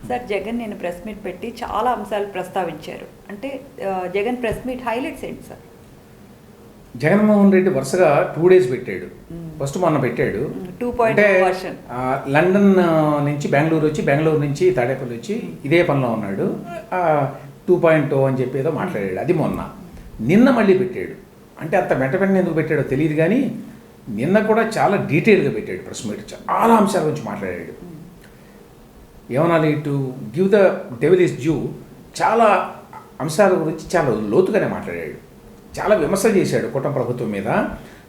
Sir Jagan నేను press meet పెట్టి చాలా అంశాలు ప్రస్తావించారు. అంటే జగన్ ప్రెస్ మీట్ హైలైట్స్ ఏంటి సార్? జగన్మోహన్ రెడ్డి వరుసగా 2 days పెట్టాడు. ఫస్ట్ మొన్న పెట్టాడు. 2.0 వర్షన్. లండన్ నుంచి బెంగళూరు వచ్చి, బెంగళూరు నుంచి తాడేపల్లి వచ్చి ఇదే పనిలో ఉన్నాడు. 2.0 అని చెప్పి ఏదో మాట్లాడాడు. అది మొన్న. నిన్న మళ్ళీ పెట్టాడు. అంటే అంత వెంటనే ఎందుకు పెట్టాడో తెలియదు కానీ నిన్న కూడా చాలా డీటెయిల్గా పెట్టాడు ప్రెస్ మీట్. చాలా అంశాల గురించి మాట్లాడాడు. ఏమనాలి, to give the devil is due, చాలా అంశాల గురించి చాలా లోతుగానే మాట్లాడాడు. చాలా విమర్శలు చేశాడు కూటమి ప్రభుత్వం మీద.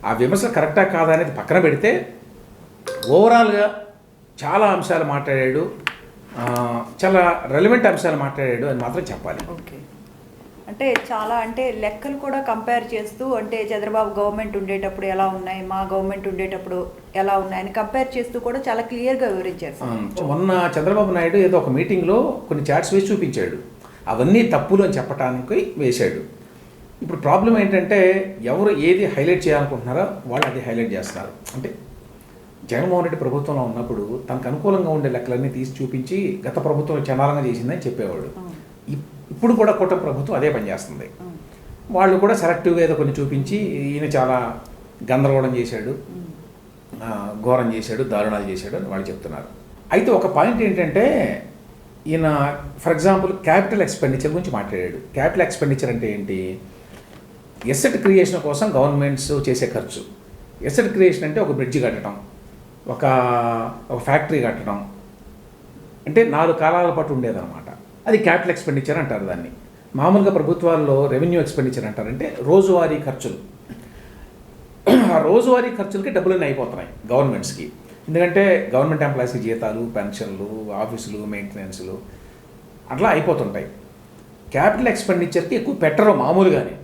ఆ విమర్శ కరెక్టా కాదా అనేది పక్కన పెడితే ఓవరాల్గా చాలా అంశాలు మాట్లాడాడు. చాలా రెలవెంట్ అంశాలు మాట్లాడాడు అని మాత్రం చెప్పాలి. ఓకే, అంటే చాలా అంటే లెక్కలు కూడా కంపేర్ చేస్తూ, అంటే చంద్రబాబు గవర్నమెంట్ ఉండేటప్పుడు ఎలా ఉన్నాయి, మా గవర్నమెంట్ ఉండేటప్పుడు ఎలా ఉన్నాయని కంపేర్ చేస్తూ కూడా చాలా క్లియర్గా వివరించారు. మొన్న చంద్రబాబు నాయుడు ఏదో ఒక మీటింగ్లో కొన్ని చాట్స్ వేసి చూపించాడు. అవన్నీ తప్పులు అని చెప్పడానికి వేశాడు. ఇప్పుడు ప్రాబ్లం ఏంటంటే ఎవరు ఏది హైలైట్ చేయాలనుకుంటున్నారో వాళ్ళు అది హైలైట్ చేస్తున్నారు. అంటే జగన్మోహన్ రెడ్డి ప్రభుత్వంలో ఉన్నప్పుడు తనకు అనుకూలంగా ఉండే లెక్కలన్నీ తీసి చూపించి గత ప్రభుత్వం చండాలంగా చేసిందని చెప్పేవాడు. ఇప్పుడు కూడా కూటమి ప్రభుత్వం అదే పనిచేస్తుంది. వాళ్ళు కూడా సెలెక్టివ్గా ఏదో కొన్ని చూపించి ఈయన చాలా గందరగోళం చేశాడు, ఘోరం చేశాడు, దారుణాలు చేశాడు అని వాళ్ళు చెప్తున్నారు. అయితే ఒక పాయింట్ ఏంటంటే ఈయన ఫర్ ఎగ్జాంపుల్ క్యాపిటల్ ఎక్స్పెండిచర్ గురించి మాట్లాడాడు. క్యాపిటల్ ఎక్స్పెండిచర్ అంటే ఏంటి? ఎసెట్ క్రియేషన్ కోసం గవర్నమెంట్స్ చేసే ఖర్చు. ఎసెట్ క్రియేషన్ అంటే ఒక బ్రిడ్జ్ కట్టడం, ఒక ఫ్యాక్టరీ కట్టడం, అంటే 4 కాలాల పాటు ఉండేదన్నమాట. అది క్యాపిటల్ ఎక్స్పెండిచర్ అంటారు దాన్ని. మామూలుగా ప్రభుత్వాల్లో రెవెన్యూ ఎక్స్పెండిచర్ అంటారంటే రోజువారీ ఖర్చులు. ఆ రోజువారీ ఖర్చులకి డబ్బులన్నీ అయిపోతున్నాయి గవర్నమెంట్స్కి. ఎందుకంటే గవర్నమెంట్ ఎంప్లాయీస్కి జీతాలు, పెన్షన్లు, ఆఫీసులు, మెయింటెనెన్స్లు అట్లా అయిపోతుంటాయి. క్యాపిటల్ ఎక్స్పెండిచర్కి ఎక్కువ పెట్టరు మామూలుగానే.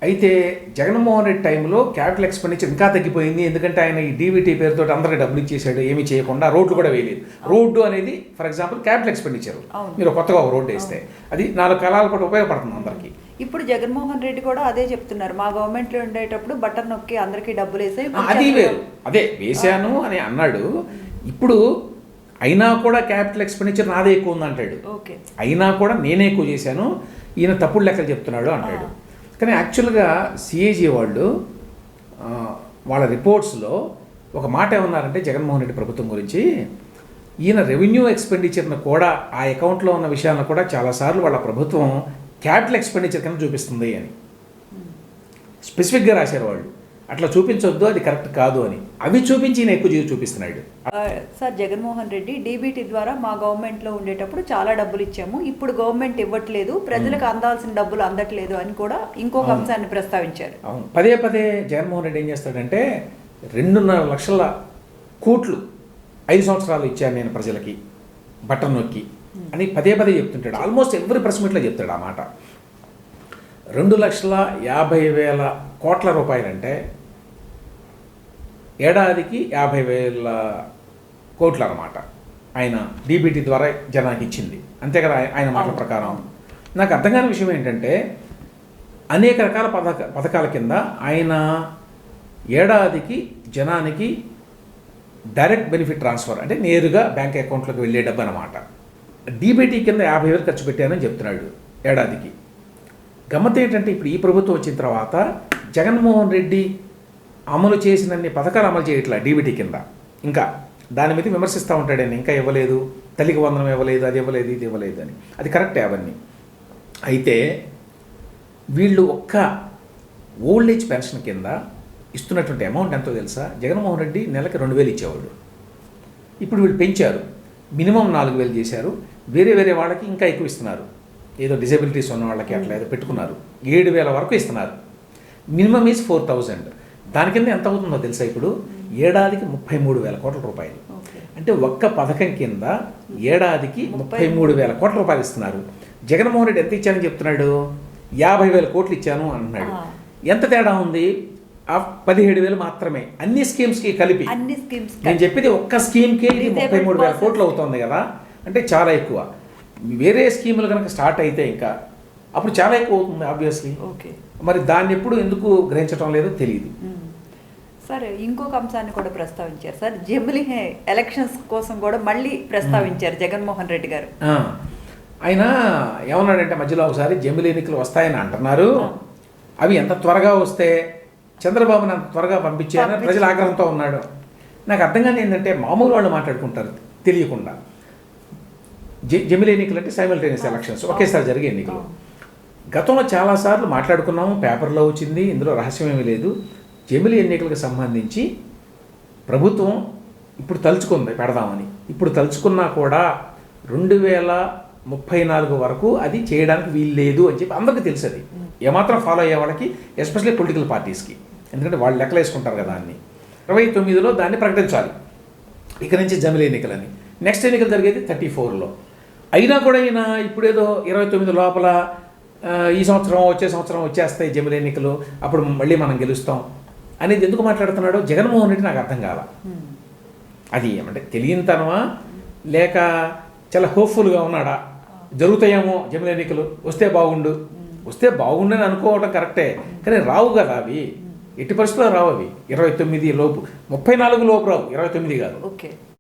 అయితే జగన్మోహన్ రెడ్డి టైంలో క్యాపిటల్ ఎక్స్పెండిచర్ ఇంకా తగ్గిపోయింది. ఎందుకంటే ఆయన ఈ డీబీటీ పేరుతో అందరికీ డబ్బులు ఇచ్చేసాడు, ఏమీ చేయకుండా. రోడ్లు కూడా వేయలేదు. రోడ్డు అనేది ఫర్ ఎగ్జాంపుల్ క్యాపిటల్ ఎక్స్పెండిచర్. మీరు కొత్తగా ఒక రోడ్డు వేస్తే అది 4 కాలాల పాటు ఉపయోగపడుతుంది అందరికీ. ఇప్పుడు జగన్మోహన్ రెడ్డి కూడా అదే చెప్తున్నారు, మా గవర్నమెంట్లో ఉండేటప్పుడు బటన్ నొక్కి అందరికీ డబ్బులు వేసే. అది వేరు, అదే వేశాను అని అన్నాడు. ఇప్పుడు అయినా కూడా క్యాపిటల్ ఎక్స్పెండిచర్ నాదే ఎక్కువ ఉంది అంటాడు. ఓకే, అయినా కూడా నేనే ఎక్కువ చేశాను, ఈయన తప్పుడు లెక్కలు చెప్తున్నాడు అంటాడు. కానీ యాక్చువల్గా సిఏజీ వాళ్ళు వాళ్ళ రిపోర్ట్స్లో ఒక మాట ఏమన్నారంటే జగన్మోహన్ రెడ్డి ప్రభుత్వం గురించి, ఈయన రెవెన్యూ ఎక్స్పెండిచర్ను కూడా ఆ అకౌంట్లో ఉన్న విషయాలను కూడా చాలాసార్లు వాళ్ళ ప్రభుత్వం క్యాపిటల్ ఎక్స్పెండిచర్ కింద చూపిస్తుంది అని స్పెసిఫిక్గా రాశారు వాళ్ళు. అట్లా చూపించొద్దు, అది కరెక్ట్ కాదు అని. అవి చూపించి ఈయన ఎక్కువ చూపిస్తున్నాడు. సార్ జగన్మోహన్ రెడ్డి డీబీటీ ద్వారా మా గవర్నమెంట్లో ఉండేటప్పుడు చాలా డబ్బులు ఇచ్చాము, ఇప్పుడు గవర్నమెంట్ ఇవ్వట్లేదు, ప్రజలకు అందాల్సిన డబ్బులు అందట్లేదు అని కూడా ఇంకొక అంశాన్ని ప్రస్తావించారు. అవును, పదే పదే జగన్మోహన్ రెడ్డి ఏం చేస్తాడంటే 2.5 లక్షల కోట్లు 5 సంవత్సరాలు ఇచ్చాను నేను ప్రజలకి బటన్ నొక్కి అని పదే పదే చెప్తుంటాడు. ఆల్మోస్ట్ ఎవ్రీ ప్రెస్ మీట్లో చెప్తాడు ఆ మాట. 2,50,000 కోట్ల రూపాయలంటే ఏడాదికి 50,000 కోట్లు అన్నమాట ఆయన డీబీటీ ద్వారా జనానికి ఇచ్చింది. అంతే కదా ఆయన మాటల ప్రకారం. నాకు అర్థం కాని విషయం ఏంటంటే అనేక రకాల పథకాల కింద ఆయన ఏడాదికి జనానికి డైరెక్ట్ బెనిఫిట్ ట్రాన్స్ఫర్ అంటే నేరుగా బ్యాంక్ అకౌంట్లోకి వెళ్ళే డబ్బు అన్నమాట. డీబీటీ కింద 50,000 ఖర్చు పెట్టానని చెప్తున్నాడు ఏడాదికి. గమ్మత్ ఏంటంటే ఇప్పుడు ఈ ప్రభుత్వం వచ్చిన తర్వాత జగన్మోహన్ రెడ్డి అమలు చేసినన్ని పథకాలు అమలు చేయట్లా డీబీటీ కింద. ఇంకా దాని మీద విమర్శిస్తూ ఉంటాడని, ఇంకా ఇవ్వలేదు, తల్లికి వందనం ఇవ్వలేదు, అది ఇవ్వలేదు, ఇది ఇవ్వలేదు అని. అది కరెక్టే అవన్నీ. అయితే వీళ్ళు ఒక్క ఓల్డ్ ఏజ్ పెన్షన్ కింద ఇస్తున్నటువంటి అమౌంట్ ఎంతో తెలుసా? జగన్మోహన్ రెడ్డి నెలకి 2,000 ఇచ్చేవాడు. ఇప్పుడు వీళ్ళు పెంచారు, మినిమం 4,000 చేశారు. వేరే వేరే వాళ్ళకి ఇంకా ఎక్కువ ఇస్తున్నారు. ఏదో డిజబిలిటీస్ ఉన్న వాళ్ళకి అట్లా ఏదో పెట్టుకున్నారు, 7,000 వరకు ఇస్తున్నారు. Minimum is 4,000. దాని కింద ఎంత అవుతుందో తెలుసా? ఇప్పుడు ఏడాదికి 33,000 కోట్ల రూపాయలు. అంటే ఒక్క పథకం కింద ఏడాదికి 33,000 కోట్ల రూపాయలు ఇస్తున్నారు. జగన్మోహన్ రెడ్డి ఎంత ఇచ్చానని చెప్తున్నాడు? 50,000 కోట్లు ఇచ్చాను అంటున్నాడు. ఎంత తేడా ఉంది? 17,000 మాత్రమే అన్ని స్కీమ్స్కి కలిపి. నేను చెప్పేది ఒక్క స్కీమ్కి 33,000 కోట్లు అవుతుంది కదా, అంటే చాలా ఎక్కువ. వేరే స్కీములు కనుక స్టార్ట్ అయితే ఇంకా అప్పుడు చాలా ఎక్కువ అవుతుంది ఆబ్వియస్లీ. ఓకే, మరి దాన్ని ఎప్పుడు ఎందుకు గ్రహించడం లేదో తెలియదు. సరే, ఇంకొక అంశాన్ని కూడా ప్రస్తావించారు సార్. జమిలి ఎలక్షన్స్ కోసం కూడా మళ్ళీ ప్రస్తావించారు జగన్మోహన్ రెడ్డి గారు. ఆయన ఏమన్నాడంటే మధ్యలో ఒకసారి జమిలి ఎన్నికలు వస్తాయని అంటున్నారు, అవి ఎంత త్వరగా వస్తే చంద్రబాబుని అంత త్వరగా పంపించారని ప్రజల ఆగ్రహంతో ఉన్నాడు. నాకు అర్థం కాని ఏంటంటే మామూలు వాళ్ళు మాట్లాడుకుంటారు తెలియకుండా. జమిలి ఎన్నికలు అంటే సైమల్టేనియస్ ఎలక్షన్స్, ఒకేసారి జరిగే ఎన్నికలు. గతంలో చాలాసార్లు మాట్లాడుకున్నాము, పేపర్లో వచ్చింది, ఇందులో రహస్యం ఏమీ లేదు. జమిలి ఎన్నికలకు సంబంధించి ప్రభుత్వం ఇప్పుడు తలుచుకుంది పెడదామని. ఇప్పుడు తలుచుకున్నా కూడా 2034 వరకు అది చేయడానికి వీలు లేదు అని చెప్పి అందరికీ తెలుసు. అది ఏమాత్రం ఫాలో అయ్యే వాళ్ళకి, ఎస్పెషల్లీ పొలిటికల్ పార్టీస్కి, ఎందుకంటే వాళ్ళు లెక్కలు వేసుకుంటారు కదా. దాన్ని 29లో దాన్ని ప్రకటించాలి ఇక నుంచి జమిలి ఎన్నికలని. నెక్స్ట్ ఎన్నికలు జరిగేది 34లో. అయినా కూడా ఈయన ఇప్పుడేదో 29 లోపల ఈ సంవత్సరం వచ్చే సంవత్సరం వచ్చేస్తాయి జమిలి ఎన్నికలు, అప్పుడు మళ్ళీ మనం గెలుస్తాం అనేది ఎందుకు మాట్లాడుతున్నాడో జగన్మోహన్ రెడ్డి నాకు అర్థం కాల. అది ఏమంటే తెలియనితనమా లేక చాలా హోప్ఫుల్గా ఉన్నాడా, జరుగుతాయేమో జమిలి ఎన్నికలు, వస్తే బాగుండని అనుకోవడం కరెక్టే, కానీ రావు కదా అవి, ఎట్టి పరిస్థితుల్లో రావు అవి. 29 లోపు, 34 లోపు రావు, 29 కాదు. ఓకే.